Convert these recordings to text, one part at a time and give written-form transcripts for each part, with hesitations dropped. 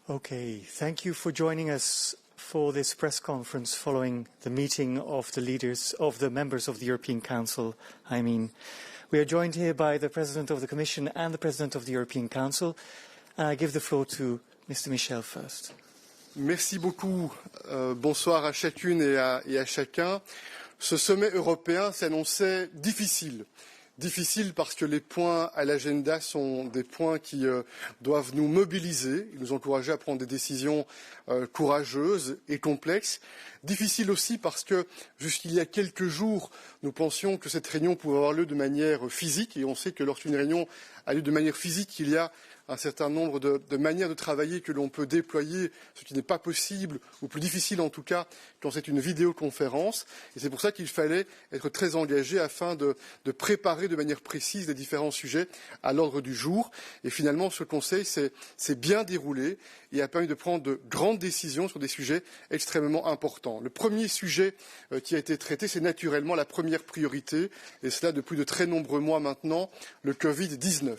Okay, thank you for joining us for this press conference following the meeting of the leaders of the members of the European Council. We are joined here by the President of the Commission and the President of the European Council. I give the floor to Mr. Michel first. Merci beaucoup. Bonsoir à chacune et à chacun. Ce sommet européen s'annonçait difficile. Difficile parce que les points à l'agenda sont des points qui doivent nous mobiliser, nous encourager à prendre des décisions courageuses et complexes. Difficile aussi parce que jusqu'il y a quelques jours, nous pensions que cette réunion pouvait avoir lieu de manière physique et on sait que lorsqu'une réunion a lieu de manière physique, il y a un certain nombre de manières de travailler que l'on peut déployer, ce qui n'est pas possible, ou plus difficile en tout cas, quand c'est une vidéoconférence. Et c'est pour ça qu'il fallait être très engagé afin de préparer de manière précise les différents sujets à l'ordre du jour. Et finalement, ce Conseil s'est bien déroulé et a permis de prendre de grandes décisions sur des sujets extrêmement importants. Le premier sujet qui a été traité, c'est naturellement la première priorité, et cela depuis de très nombreux mois maintenant, le Covid-19.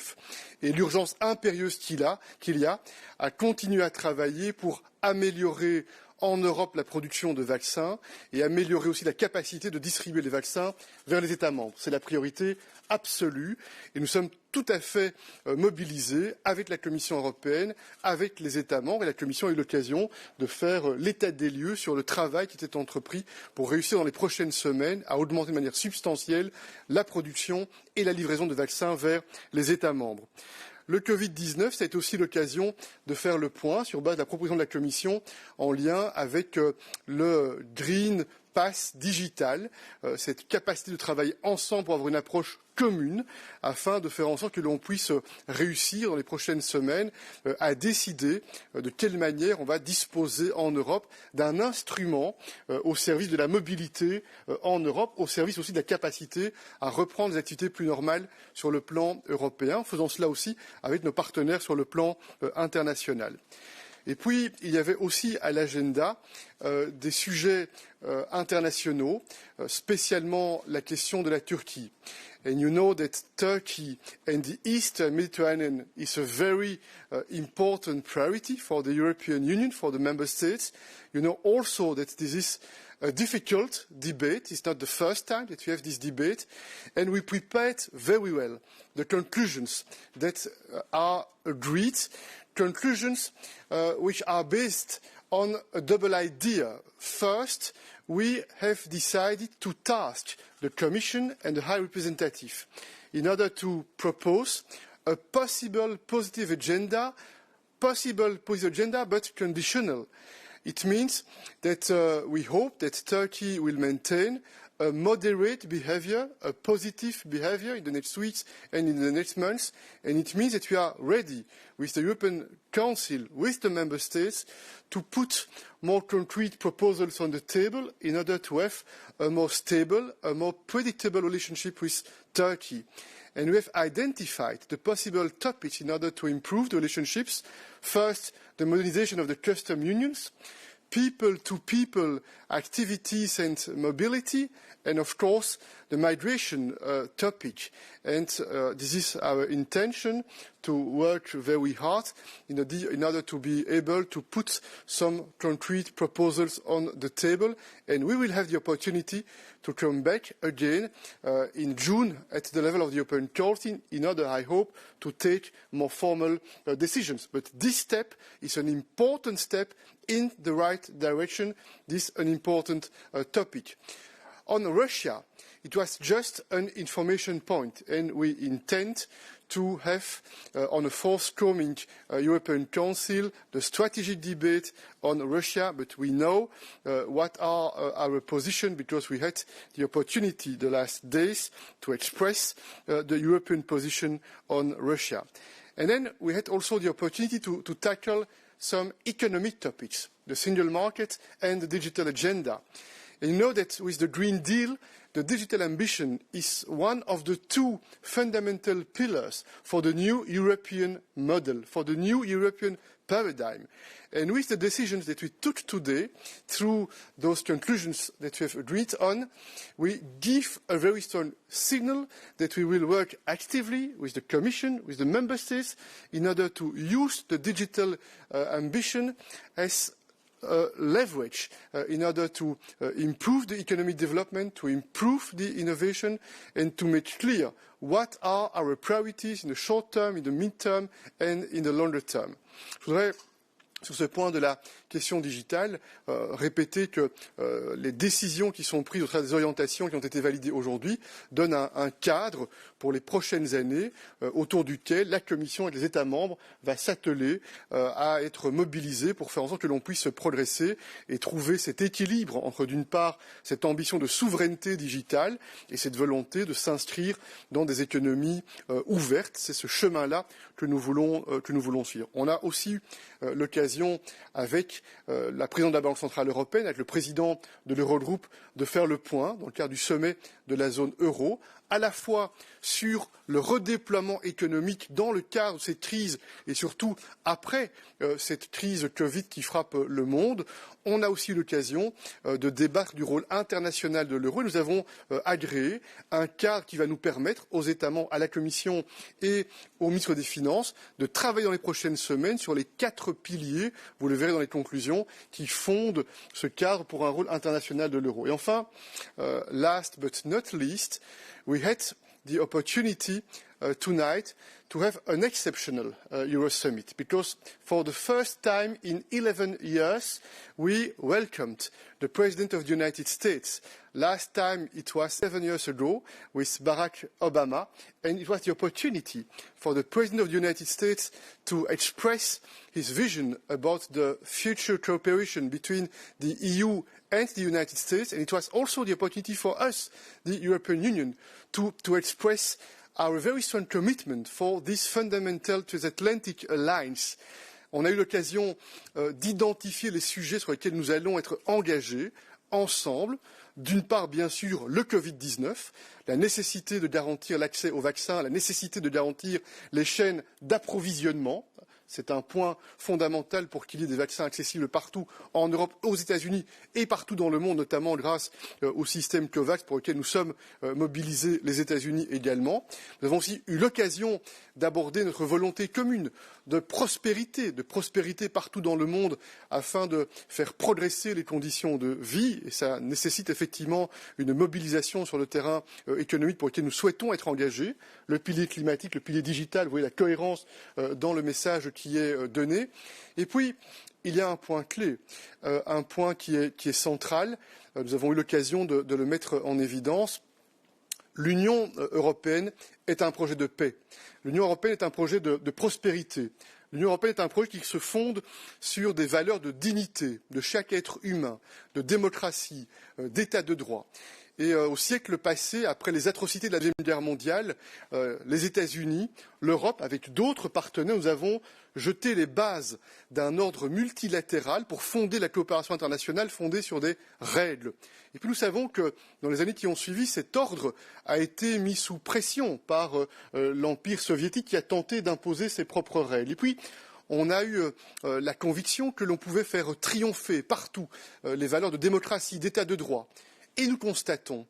Et l'urgence impérieuse qu'il y a à continuer à travailler pour améliorer en Europe la production de vaccins et améliorer aussi la capacité de distribuer les vaccins vers les États membres. C'est la priorité absolue et nous sommes tout à fait mobilisés avec la Commission européenne, avec les États membres et la Commission a eu l'occasion de faire l'état des lieux sur le travail qui était entrepris pour réussir dans les prochaines semaines à augmenter de manière substantielle la production et la livraison de vaccins vers les États membres. Le Covid-19, ça a été aussi l'occasion de faire le point sur base de la proposition de la Commission en lien avec le Green Pass digital, cette capacité de travailler ensemble pour avoir une approche commune afin de faire en sorte que l'on puisse réussir dans les prochaines semaines à décider de quelle manière on va disposer en Europe d'un instrument au service de la mobilité en Europe, au service aussi de la capacité à reprendre des activités plus normales sur le plan européen, faisant cela aussi avec nos partenaires sur le plan international. Et puis, il y avait aussi à l'agenda des sujets internationaux, spécialement la question de la Turquie. And you know that Turkey and the Eastern Mediterranean is a very important priority for the European Union, for the member states. You know also that this is a difficult debate. It's not the first time that we have this debate. And we prepared very well the conclusions that are agreed, conclusions which are based on a double idea. First, we have decided to task the Commission and the High Representative in order to propose a possible positive agenda but conditional. It means that we hope that Turkey will maintain a moderate behaviour, a positive behaviour in the next weeks and in the next months, and it means that we are ready with the European Council, with the Member States, to put more concrete proposals on the table in order to have a more stable, a more predictable relationship with Turkey. And we have identified the possible topics in order to improve the relationships. First, the modernisation of the custom unions, people-to-people activities and mobility, and of course the migration topic. And this is our intention, to work very hard in order to be able to put some concrete proposals on the table. And we will have the opportunity to come back again in June at the level of the European Council in order, I hope, to take more formal decisions. But this step is an important step in the right direction. This is an important topic. On Russia, it was just an information point, and we intend to have on a forthcoming European Council the strategic debate on Russia, but we know what are our position because we had the opportunity the last days to express the European position on Russia. And then we had also the opportunity to tackle some economic topics, the single market and the digital agenda. And you know that with the Green Deal, the digital ambition is one of the two fundamental pillars for the new European model, for the new European paradigm. And with the decisions that we took today, through those conclusions that we have agreed on, we give a very strong signal that we will work actively with the Commission, with the Member States, in order to use the digital ambition as leverage in order to improve the economic development, to improve the innovation, and to make clear what are our priorities in the short term, in the mid-term, and in the longer term. Je voudrais, sur ce point de la question digitale, répéter que les décisions qui sont prises au travers des orientations qui ont été validées aujourd'hui donnent un cadre pour les prochaines années autour duquel la Commission et les États membres vont s'atteler à être mobilisés pour faire en sorte que l'on puisse progresser et trouver cet équilibre entre, d'une part, cette ambition de souveraineté digitale et cette volonté de s'inscrire dans des économies ouvertes. C'est ce chemin-là que nous voulons suivre. On a aussi l'occasion avec la présidente de la Banque centrale européenne, avec le président de l'Eurogroupe, de faire le point dans le cadre du sommet de la zone euro, à la fois sur le redéploiement économique dans le cadre de cette crise et surtout après cette crise Covid qui frappe le monde. On a aussi l'occasion de débattre du rôle international de l'euro. Nous avons agréé un cadre qui va nous permettre aux États membres, à la Commission et au ministre des Finances de travailler dans les prochaines semaines sur les 4 piliers, vous le verrez dans les conclusions, qui fondent ce cadre pour un rôle international de l'euro. Et enfin, last but not least, we had the opportunity tonight to have an exceptional Euro Summit, because for the first time in 11 years we welcomed the President of the United States. Last time it was 7 years ago with Barack Obama, and it was the opportunity for the President of the United States to express his vision about the future cooperation between the EU and the United States, and it was also the opportunity for us, the European Union, to express our very strong commitment for this fundamental transatlantic alliance. On a eu l'occasion d'identifier les sujets sur lesquels nous allons être engagés ensemble. D'une part, bien sûr, le Covid-19, la nécessité de garantir l'accès aux vaccins, la nécessité de garantir les chaînes d'approvisionnement. C'est un point fondamental pour qu'il y ait des vaccins accessibles partout en Europe, aux États-Unis et partout dans le monde, notamment grâce au système COVAX pour lequel nous sommes mobilisés, les États-Unis également. Nous avons aussi eu l'occasion d'aborder notre volonté commune de prospérité partout dans le monde afin de faire progresser les conditions de vie. Et ça nécessite effectivement une mobilisation sur le terrain économique pour lequel nous souhaitons être engagés. Le pilier climatique, le pilier digital, vous voyez la cohérence dans le message qui est donné. Et puis, il y a un point clé, un point qui est central. Nous avons eu l'occasion de le mettre en évidence. L'Union européenne est un projet de paix. L'Union européenne est un projet de prospérité. L'Union européenne est un projet qui se fonde sur des valeurs de dignité de chaque être humain, de démocratie, d'état de droit. Et au siècle passé, après les atrocités de la Deuxième Guerre mondiale, les États-Unis, l'Europe, avec d'autres partenaires, nous avons jeté les bases d'un ordre multilatéral pour fonder la coopération internationale fondée sur des règles. Et puis nous savons que dans les années qui ont suivi, cet ordre a été mis sous pression par l'Empire soviétique qui a tenté d'imposer ses propres règles. Et puis on a eu la conviction que l'on pouvait faire triompher partout les valeurs de démocratie, d'état de droit. Et nous constatons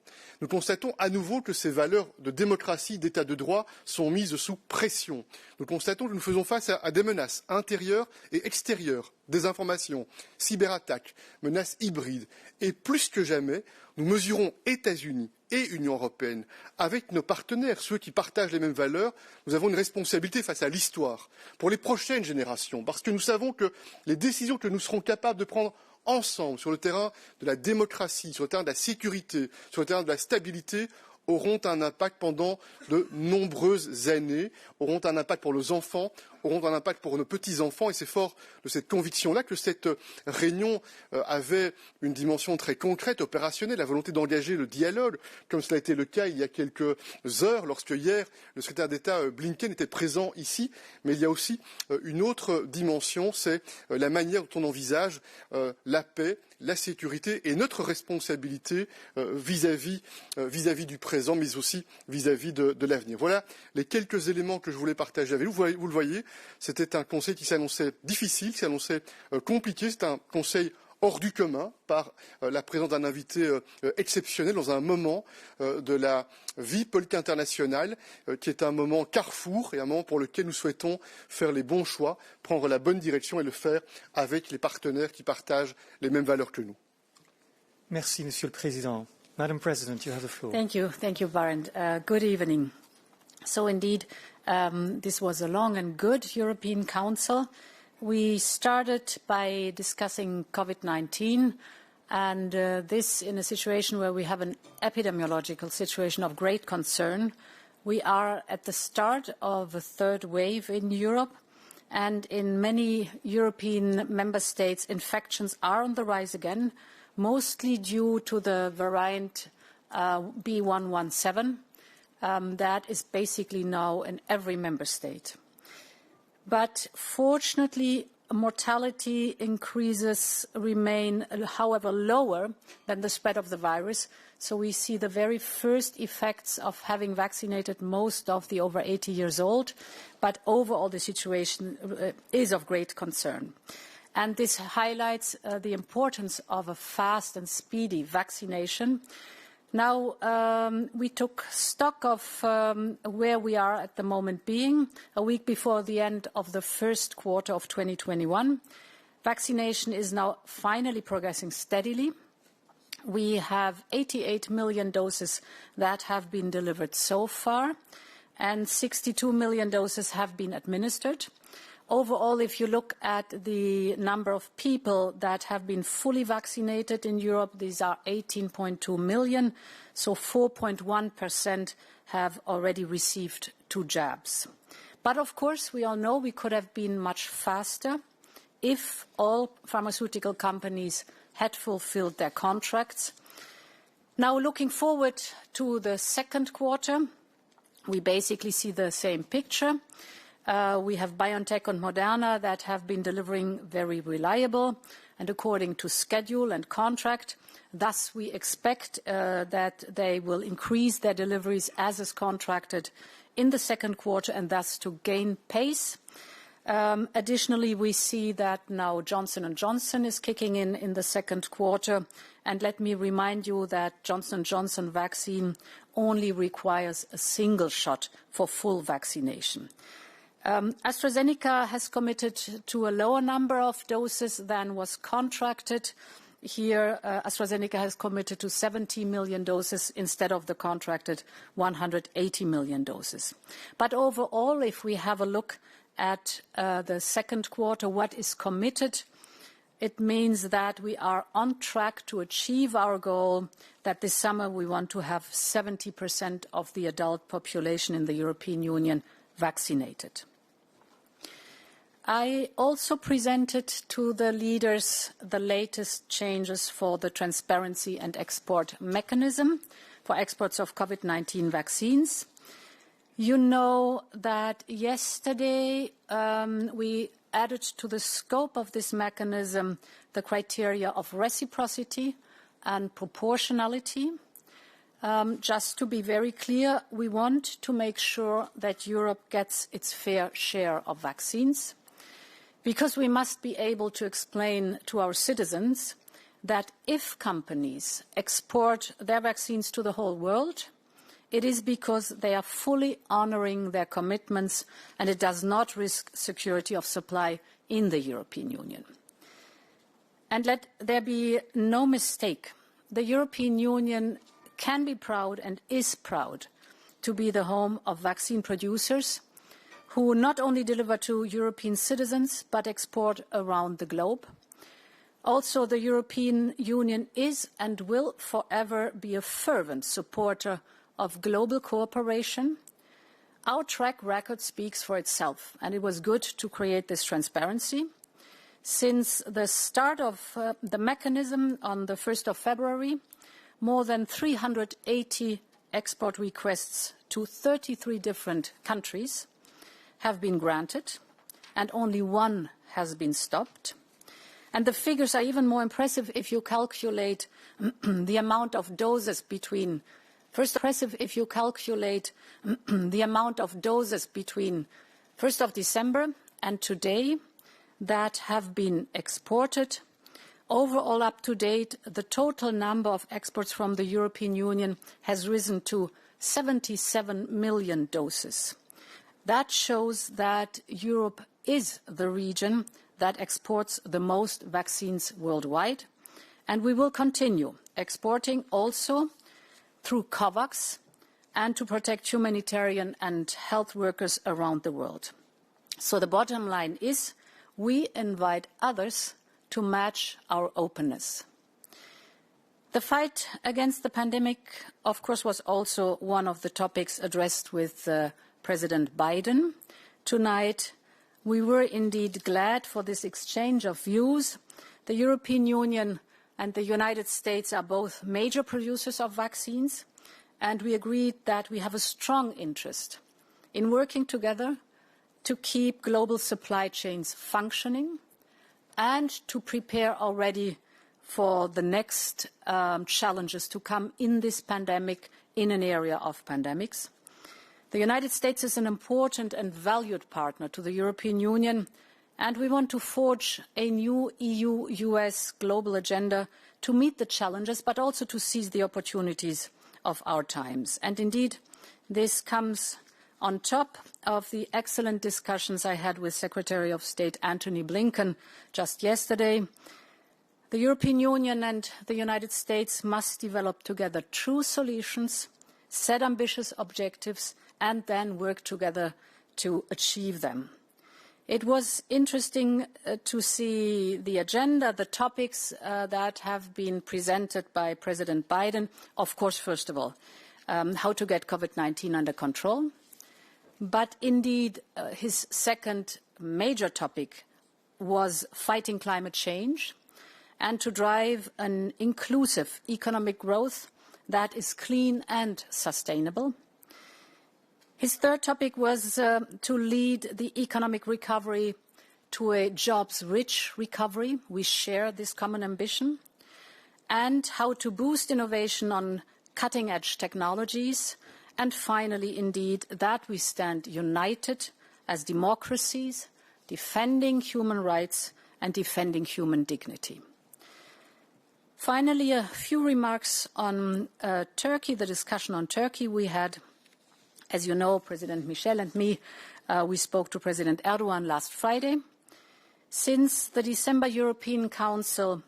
à nouveau que ces valeurs de démocratie, d'état de droit sont mises sous pression. Nous constatons que nous faisons face à des menaces intérieures et extérieures, désinformation, cyberattaques, menaces hybrides. Et plus que jamais, nous mesurons États-Unis et Union européenne, avec nos partenaires, ceux qui partagent les mêmes valeurs, nous avons une responsabilité face à l'histoire, pour les prochaines générations, parce que nous savons que les décisions que nous serons capables de prendre ensemble sur le terrain de la démocratie, sur le terrain de la sécurité, sur le terrain de la stabilité, auront un impact pendant de nombreuses années, auront un impact pour nos enfants, auront un impact pour nos petits-enfants. Et c'est fort de cette conviction-là que cette réunion avait une dimension très concrète, opérationnelle, la volonté d'engager le dialogue, comme cela a été le cas il y a quelques heures, lorsque hier, le secrétaire d'État Blinken était présent ici. Mais il y a aussi une autre dimension, c'est la manière dont on envisage la paix, la sécurité et notre responsabilité vis-à-vis du présent, mais aussi vis-à-vis de l'avenir. Voilà les quelques éléments que je voulais partager avec vous. Vous le voyez, c'était un conseil qui s'annonçait difficile, qui s'annonçait compliqué. C'est un conseil hors du commun par la présence d'un invité exceptionnel dans un moment de la vie politique internationale qui est un moment carrefour et un moment pour lequel nous souhaitons faire les bons choix, prendre la bonne direction et le faire avec les partenaires qui partagent les mêmes valeurs que nous. Merci, Monsieur le Président. Madam President, you have the floor. Thank you, Barend. Good evening. So indeed, this was a long and good European Council. We started by discussing COVID-19, and this in a situation where we have an epidemiological situation of great concern. We are at the start of a third wave in Europe, and in many European member states, infections are on the rise again, mostly due to the variant B117 that is basically now in every member state. But fortunately, mortality increases remain, however, lower than the spread of the virus. So we see the very first effects of having vaccinated most of the over 80 years old. But overall, the situation is of great concern. And this highlights the importance of a fast and speedy vaccination. Now, we took stock of where we are at the moment being, a week before the end of the first quarter of 2021. Vaccination is now finally progressing steadily. We have 88 million doses that have been delivered so far, and 62 million doses have been administered. Overall, if you look at the number of people that have been fully vaccinated in Europe, these are 18.2 million, so 4.1% have already received 2 jabs. But of course, we all know we could have been much faster if all pharmaceutical companies had fulfilled their contracts. Now, looking forward to the second quarter, we basically see the same picture. We have BioNTech and Moderna that have been delivering very reliable and according to schedule and contract. Thus, we expect that they will increase their deliveries as is contracted in the second quarter and thus to gain pace. Additionally, we see that now Johnson & Johnson is kicking in the second quarter. And let me remind you that Johnson & Johnson vaccine only requires a single shot for full vaccination. AstraZeneca has committed to a lower number of doses than was contracted. Here, AstraZeneca has committed to 70 million doses instead of the contracted 180 million doses. But overall, if we have a look at the second quarter, what is committed, it means that we are on track to achieve our goal that this summer we want to have 70% of the adult population in the European Union vaccinated. I also presented to the leaders the latest changes for the transparency and export mechanism for exports of COVID-19 vaccines. You know that yesterday we added to the scope of this mechanism the criteria of reciprocity and proportionality. Just to be very clear, we want to make sure that Europe gets its fair share of vaccines, because we must be able to explain to our citizens that if companies export their vaccines to the whole world, it is because they are fully honouring their commitments and it does not risk security of supply in the European Union. And let there be no mistake, the European Union can be proud and is proud to be the home of vaccine producers who not only deliver to European citizens but export around the globe. Also, the European Union is and will forever be a fervent supporter of global cooperation. our track record speaks for itself, and it was good to create this transparency. Since the start of the mechanism on the 1st of February, more than 380 export requests to 33 different countries have been granted, and only one has been stopped. And the figures are even more impressive if you calculate the amount of doses between 1st of December and today that have been exported. Overall, up to date, the total number of exports from the European Union has risen to 77 million doses. That shows that Europe is the region that exports the most vaccines worldwide, and we will continue exporting also through COVAX and to protect humanitarian and health workers around the world. So the bottom line is we invite others to match our openness. The fight against the pandemic, of course, was also one of the topics addressed with President Biden. Tonight, we were indeed glad for this exchange of views. The European Union and the United States are both major producers of vaccines, and we agreed that we have a strong interest in working together to keep global supply chains functioning and to prepare already for the next challenges to come in this pandemic, in an area of pandemics. The United States is an important and valued partner to the European Union, and we want to forge a new EU-US global agenda to meet the challenges, but also to seize the opportunities of our times. And indeed, this comes on top of the excellent discussions I had with Secretary of State Antony Blinken just yesterday. The European Union and the United States must develop together true solutions, set ambitious objectives, and then work together to achieve them. It was interesting to see the agenda, the topics that have been presented by President Biden. Of course, first of all, how to get COVID-19 under control. But indeed, his second major topic was fighting climate change and to drive an inclusive economic growth that is clean and sustainable. His third topic was to lead the economic recovery to a jobs-rich recovery. We share this common ambition. And how to boost innovation on cutting-edge technologies. And finally, indeed, that we stand united as democracies, defending human rights and defending human dignity. Finally, a few remarks on Turkey, the discussion on Turkey we had. As you know, President Michel and me, we spoke to President Erdogan last Friday. Since the December European Council,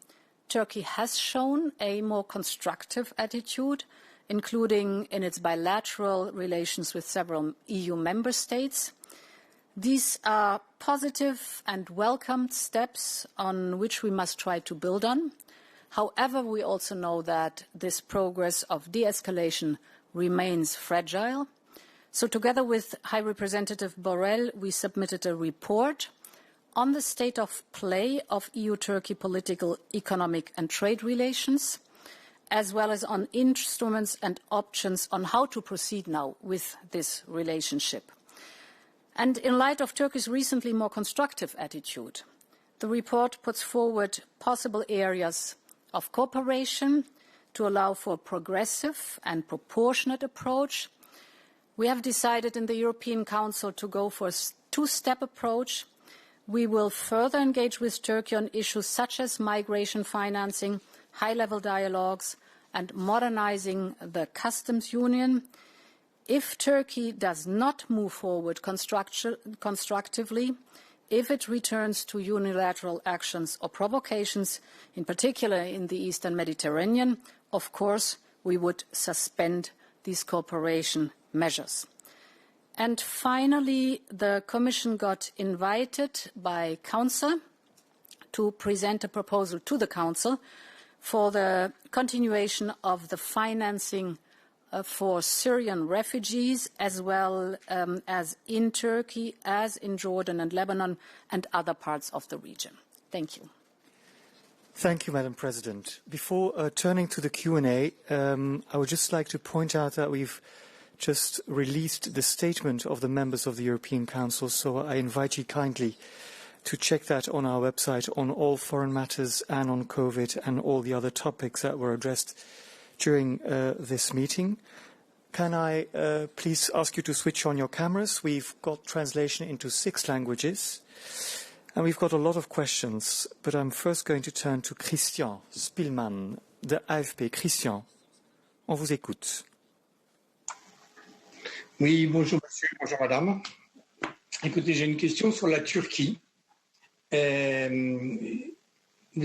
Turkey has shown a more constructive attitude, including in its bilateral relations with several EU member states. These are positive and welcomed steps on which we must try to build on. However, we also know that this progress of de-escalation remains fragile. So together with High Representative Borrell, we submitted a report on the state of play of EU-Turkey political, economic and trade relations, as well as on instruments and options on how to proceed now with this relationship. And in light of Turkey's recently more constructive attitude, the report puts forward possible areas of cooperation to allow for a progressive and proportionate approach. We have decided in the European Council to go for a two-step approach. We will further engage with Turkey on issues such as migration financing, high-level dialogues, and modernizing the customs union. If Turkey does not move forward constructively, if it returns to unilateral actions or provocations, in particular in the Eastern Mediterranean, of course, we would suspend these cooperation measures. And finally, the Commission got invited by Council to present a proposal to the Council for the continuation of the financing for Syrian refugees, as well as in Turkey, as in Jordan and Lebanon and other parts of the region. Thank you. Thank you, Madam President. Before turning to the Q&A, I would just like to point out that we've just released the statement of the members of the European Council, so I invite you kindly to check that on our website on all foreign matters and on COVID and all the other topics that were addressed during this meeting. Can I please ask you to switch on your cameras? We've got translation into 6 languages. And we've got a lot of questions, but I'm first going to turn to Christian Spielmann de AFP. Christian, on vous écoute. Oui, bonjour monsieur, bonjour madame. Écoutez, j'ai une question sur la Turquie. Vous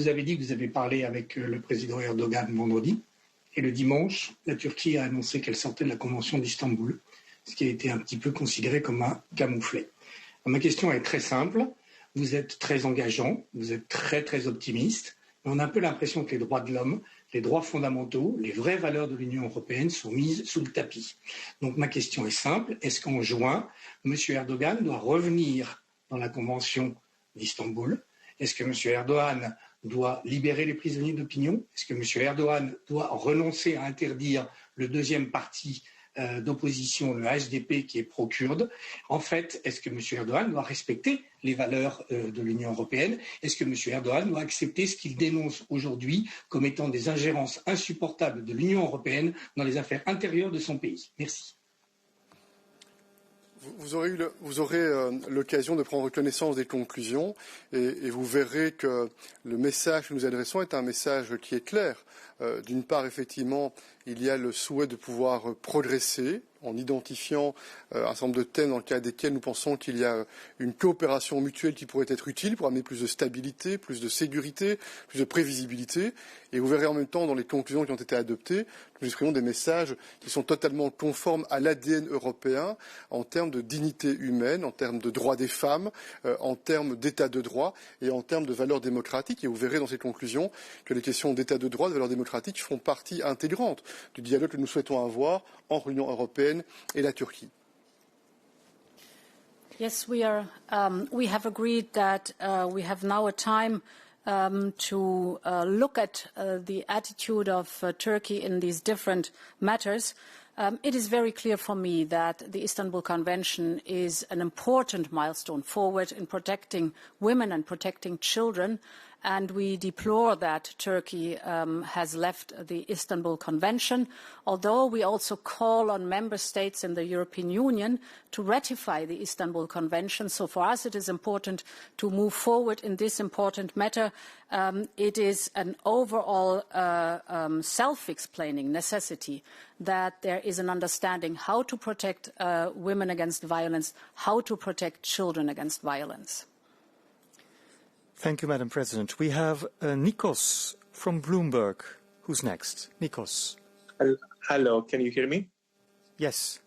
avez dit que vous avez parlé avec le président Erdogan vendredi, et le dimanche, la Turquie a annoncé qu'elle sortait de la Convention d'Istanbul, ce qui a été un petit peu considéré comme un camouflet. Alors, ma question est très simple. Vous êtes très engageant, vous êtes très très optimiste, mais on a un peu l'impression que les droits de l'homme, les droits fondamentaux, les vraies valeurs de l'Union européenne sont mises sous le tapis. Donc ma question est simple, est-ce qu'en juin, M. Erdogan doit revenir dans la Convention d'Istanbul? Est-ce que M. Erdogan doit libérer les prisonniers d'opinion? Est-ce que M. Erdogan doit renoncer à interdire le deuxième parti d'opposition, le HDP, qui est pro-kurde? En fait, est-ce que M. Erdogan doit respecter les valeurs de l'Union européenne? Est-ce que M. Erdogan doit accepter ce qu'il dénonce aujourd'hui comme étant des ingérences insupportables de l'Union européenne dans les affaires intérieures de son pays? Merci. Vous aurez l'occasion de prendre connaissance des conclusions et vous verrez que le message que nous adressons est un message qui est clair. D'une part, effectivement, il y a le souhait de pouvoir progresser en identifiant un certain nombre de thèmes dans le cadre desquels nous pensons qu'il y a une coopération mutuelle qui pourrait être utile pour amener plus de stabilité, plus de sécurité, plus de prévisibilité. Et vous verrez en même temps dans les conclusions qui ont été adoptées, nous exprimons des messages qui sont totalement conformes à l'ADN européen en termes de dignité humaine, en termes de droits des femmes, en termes d'état de droit et en termes de valeurs démocratiques. Et vous verrez dans ces conclusions que les questions d'état de droit, de valeurs démocratiques font partie intégrante du dialogue que nous souhaitons avoir entre l'Union européenne et la Turquie. Yes, we have agreed that we have now a time to look at the attitude of Turkey in these different matters. It is very clear for me that the Istanbul Convention is an important milestone forward in protecting women and protecting children, and we deplore that Turkey has left the Istanbul Convention, although we also call on member states in the European Union to ratify the Istanbul Convention. So for us it is important to move forward in this important matter. It is an overall self-explaining necessity that there is an understanding how to protect women against violence, how to protect children against violence. Thank you, Madam President. We have Nikos from Bloomberg. Who's next? Nikos. Hello, can you hear me? Yes.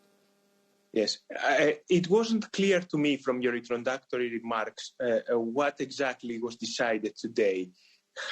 Yes. It wasn't clear to me from your introductory remarks what exactly was decided today.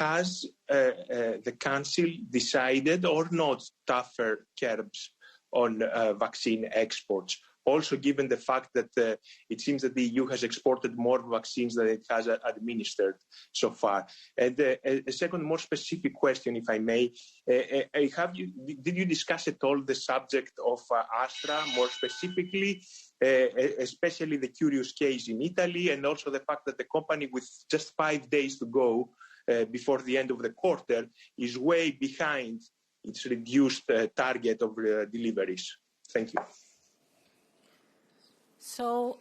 Has the Council decided or not tougher curbs on vaccine exports? Also, given the fact that it seems that the EU has exported more vaccines than it has administered so far. And a second, more specific question, if I may, did you discuss at all the subject of Astra, more specifically, especially the curious case in Italy, and also the fact that the company, with just 5 days to go before the end of the quarter, is way behind its reduced target of deliveries? Thank you. So,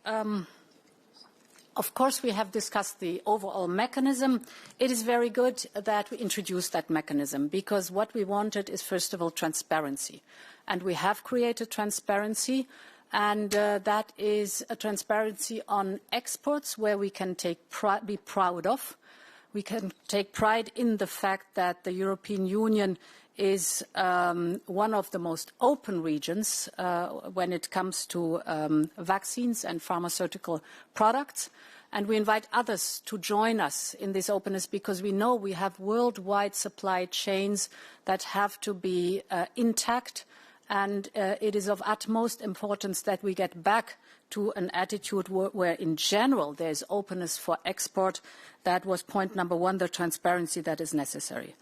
of course, we have discussed the overall mechanism. It is very good that we introduced that mechanism because what we wanted is, first of all, transparency. And we have created transparency, and that is a transparency on exports where we can be proud of. We can take pride in the fact that the European Union is one of the most open regions when it comes to vaccines and pharmaceutical products. And we invite others to join us in this openness because we know we have worldwide supply chains that have to be intact And it is of utmost importance that we get back to an attitude where in general, there is openness for export. That was point number one, the transparency that is necessary.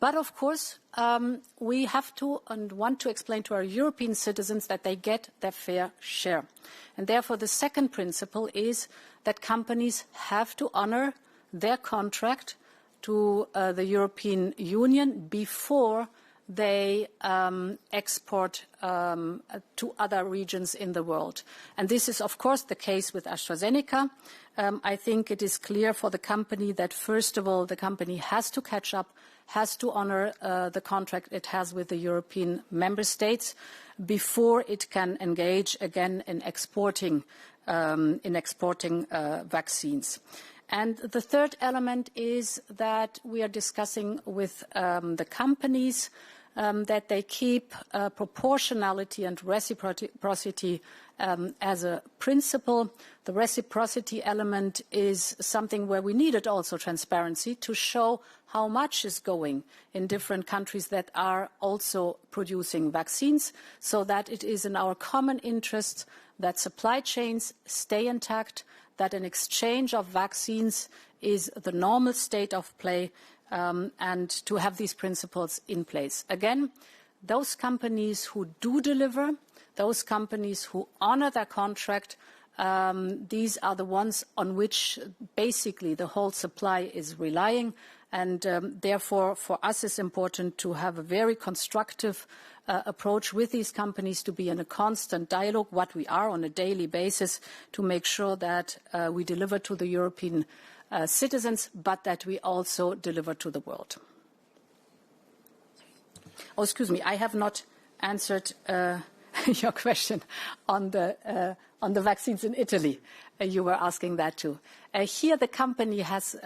But of course, we have to and want to explain to our European citizens that they get their fair share. And therefore, the second principle is that companies have to honor their contract to the European Union before they export to other regions in the world. And this is, of course, the case with AstraZeneca. I think it is clear for the company that, first of all, the company has to catch up, has to honor the contract it has with the European member states before it can engage again in exporting vaccines. And the third element is that we are discussing with the companies that they keep proportionality and reciprocity as a principle. The reciprocity element is something where we needed also transparency to show how much is going in different countries that are also producing vaccines, so that it is in our common interest that supply chains stay intact, that an exchange of vaccines is the normal state of play, and to have these principles in place. Again, those companies who do deliver, those companies who honor their contract, these are the ones on which basically the whole supply is relying. And therefore, for us, it's important to have a very constructive approach with these companies, to be in a constant dialogue, what we are on a daily basis, to make sure that we deliver to the European citizens, but that we also deliver to the world. Oh, excuse me, I have not answered your question on the vaccines in Italy. You were asking that too. Here, the company has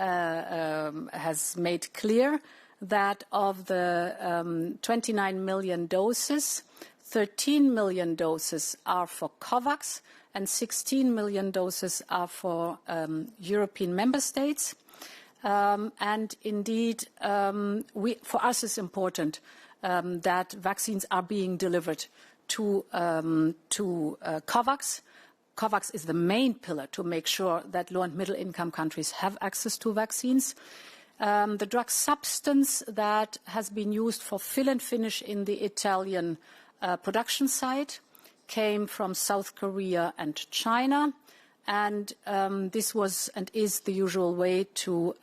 made clear that of the 29 million doses, 13 million doses are for COVAX, and 16 million doses are for European member states. And indeed, for us it's important that vaccines are being delivered to COVAX. COVAX is the main pillar to make sure that low and middle income countries have access to vaccines. The drug substance that has been used for fill and finish in the Italian production site came from South Korea and China, and this was and is the usual way to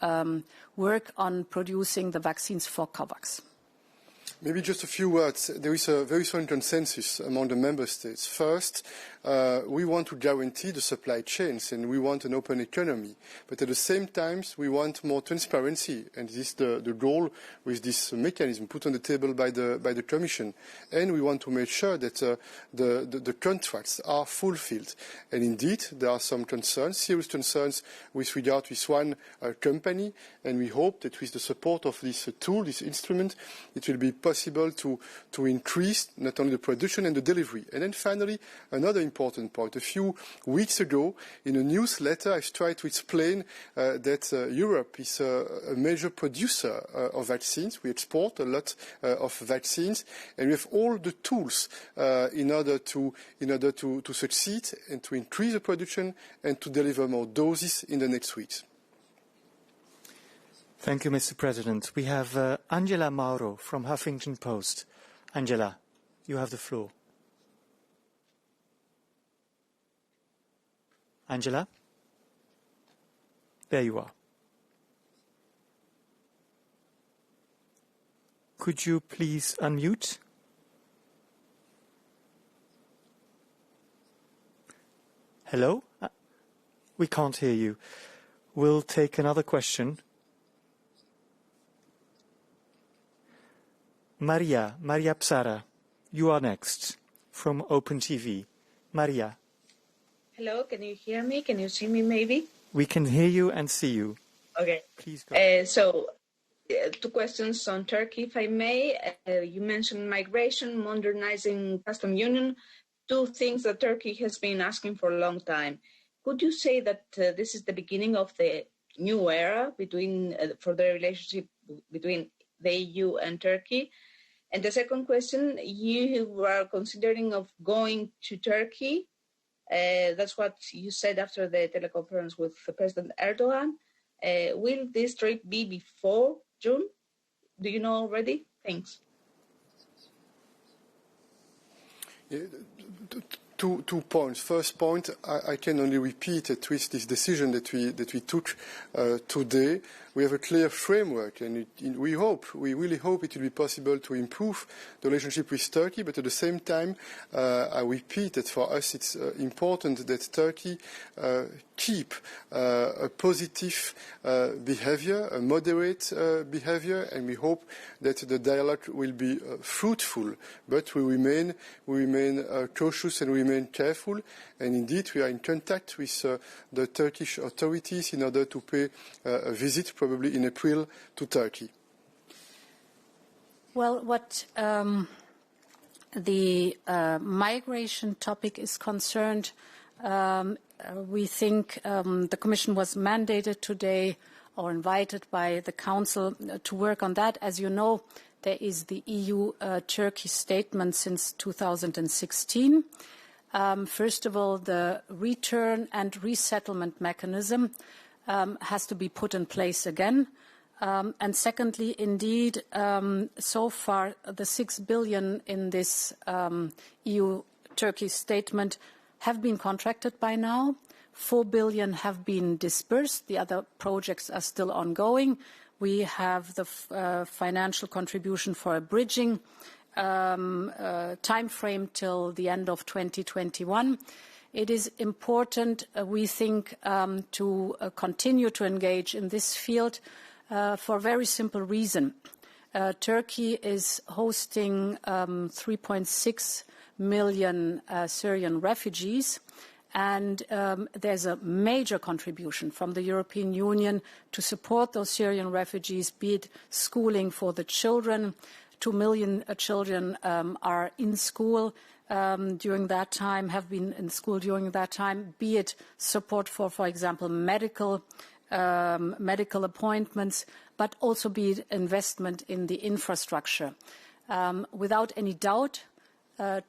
work on producing the vaccines for COVAX. Maybe just a few words. There is a very strong consensus among the member states. First, we want to guarantee the supply chains and we want an open economy. But at the same time, we want more transparency. And this is the goal with this mechanism put on the table by the Commission. And we want to make sure that the contracts are fulfilled. And indeed, there are some concerns, serious concerns with regard to this one company. And we hope that with the support of this tool, this instrument, it will be possible to increase not only the production and the delivery. And then finally, another important point. A few weeks ago, in a newsletter, I've tried to explain that Europe is a major producer of vaccines. We export a lot of vaccines, and we have all the tools in order to succeed and to increase the production and to deliver more doses in the next weeks. Thank you, Mr. President. We have Angela Mauro from Huffington Post. Angela, you have the floor. Angela? There you are. Could you please unmute? Hello? We can't hear you. We'll take another question. Maria Psara, you are next from Open TV. Maria. Hello, can you hear me? Can you see me maybe? We can hear you and see you. Okay. Please go. Two questions on Turkey, if I may. You mentioned migration, modernizing custom union, two things that Turkey has been asking for a long time. Could you say that this is the beginning of the new era for the relationship between the EU and Turkey? And the second question, you were considering of going to Turkey. That's what you said after the teleconference with President Erdogan. Will this trip be before June? Do you know already? Thanks. Yeah, two points. First point, I can only repeat at least this decision that we took today. We have a clear framework, and we really hope it will be possible to improve the relationship with Turkey. But at the same time, I repeat that for us it's important that Turkey keep a positive behavior, a moderate behavior, and we hope that the dialogue will be fruitful. But we remain cautious and remain careful. And indeed, we are in contact with the Turkish authorities in order to pay a visit, probably in April, to Turkey. Well, what the migration topic is concerned, we think the Commission was mandated today or invited by the Council to work on that. As you know, there is the EU-Turkey statement since 2016. First of all, the return and resettlement mechanism has to be put in place again. And secondly, indeed, so far the 6 billion in this EU-Turkey statement have been contracted by now. 4 billion have been dispersed. The other projects are still ongoing. We have the financial contribution for a bridging time frame till the end of 2021. It is important, we think, to continue to engage in this field for a very simple reason. Turkey is hosting 3.6 million Syrian refugees, and there's a major contribution from the European Union to support those Syrian refugees, be it schooling for the children. 2 million children are in school during that time, have been in school during that time, be it support for example, medical appointments, but also be it investment in the infrastructure. Without any doubt,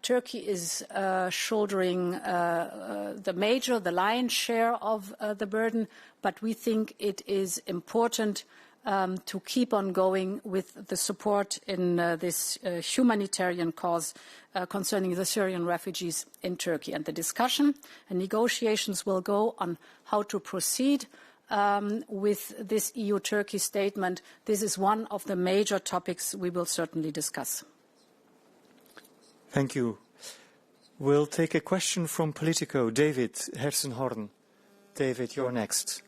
Turkey is shouldering the lion's share of the burden, but we think it is important to keep on going with the support in this humanitarian cause concerning the Syrian refugees in Turkey. And the discussion and negotiations will go on how to proceed with this EU-Turkey statement. This is one of the major topics we will certainly discuss. Thank you. We'll take a question from Politico. David Hersenhorn. David, you're next.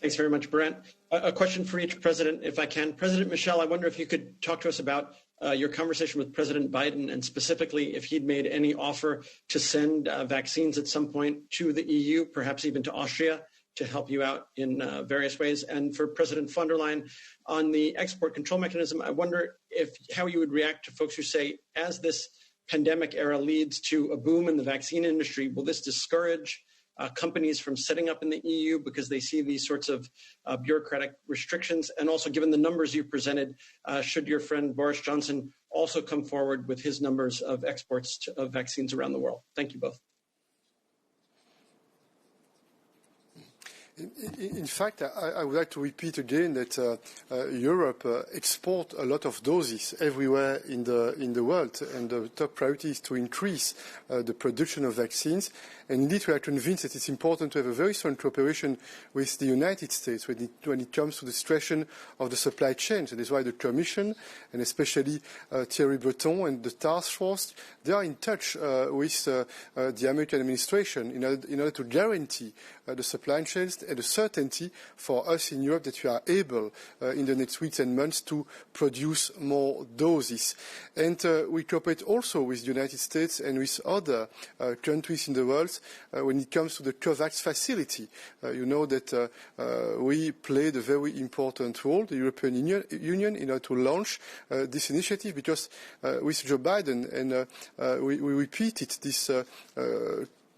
Thanks very much, Brent. A question for each president, if I can. President Michel, I wonder if you could talk to us about your conversation with President Biden, and specifically if he'd made any offer to send vaccines at some point to the EU, perhaps even to Austria, to help you out in various ways. And for President von der Leyen, on the export control mechanism, I wonder how you would react to folks who say, as this pandemic era leads to a boom in the vaccine industry, will this discourage companies from setting up in the EU because they see these sorts of bureaucratic restrictions? And also, given the numbers you presented, should your friend Boris Johnson also come forward with his numbers of exports of vaccines around the world? Thank you both. In fact, I would like to repeat again that Europe exports a lot of doses everywhere in the world, and the top priority is to increase the production of vaccines. And indeed, we are convinced that it's important to have a very strong cooperation with the United States when it comes to the situation of the supply chain. So that's why the Commission, and especially Thierry Breton and the task force, they are in touch with the American administration in order to guarantee the supply chains and the certainty for us in Europe that we are able in the next weeks and months to produce more doses. And we cooperate also with the United States and with other countries in the world when it comes to the COVAX facility. You know that we played a very important role, the European Union, in order to launch this initiative, because with Joe Biden, and we repeated this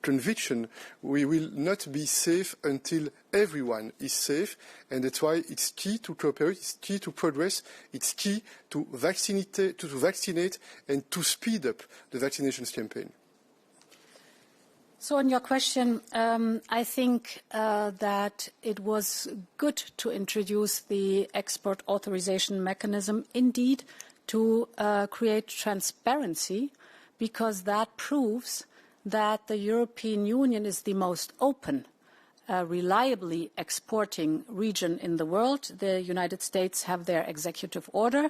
conviction, we will not be safe until everyone is safe, and that's why it's key to cooperate, it's key to progress, it's key to vaccinate and to speed up the vaccinations campaign. So on your question, I think that it was good to introduce the export authorization mechanism, indeed, to create transparency, because that proves that the European Union is the most open, reliably exporting region in the world. The United States have their executive order.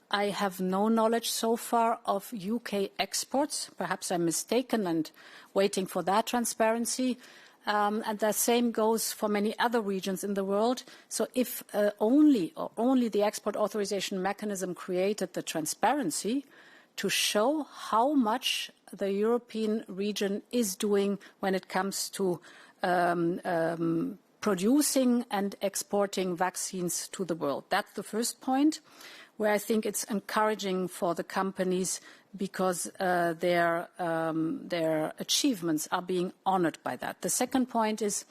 I have no knowledge so far of UK exports. Perhaps I'm mistaken and waiting for that transparency. And the same goes for many other regions in the world. So if only the export authorization mechanism created the transparency to show how much the European region is doing when it comes to producing and exporting vaccines to the world. That's the first point, where I think it's encouraging for the companies because their achievements are being honored by that. The second point is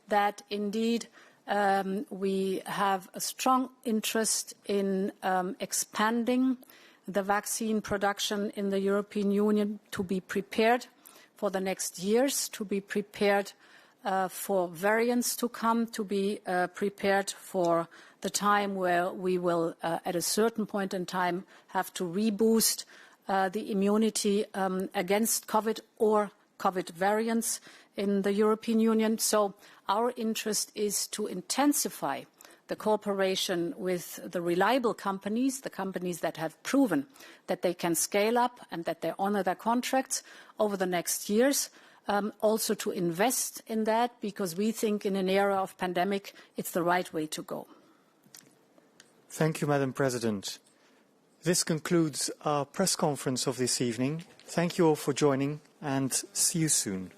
that indeed we have a strong interest in expanding the vaccine production in the European Union to be prepared for the next years, to be prepared for variants to come, to be prepared for the time where we will, at a certain point in time, have to reboost the immunity against COVID or COVID variants in the European Union. So our interest is to intensify the cooperation with the reliable companies, the companies that have proven that they can scale up and that they honor their contracts over the next years. Also to invest in that, because we think in an era of pandemic, it's the right way to go. Thank you, Madam President. This concludes our press conference of this evening. Thank you all for joining, and see you soon.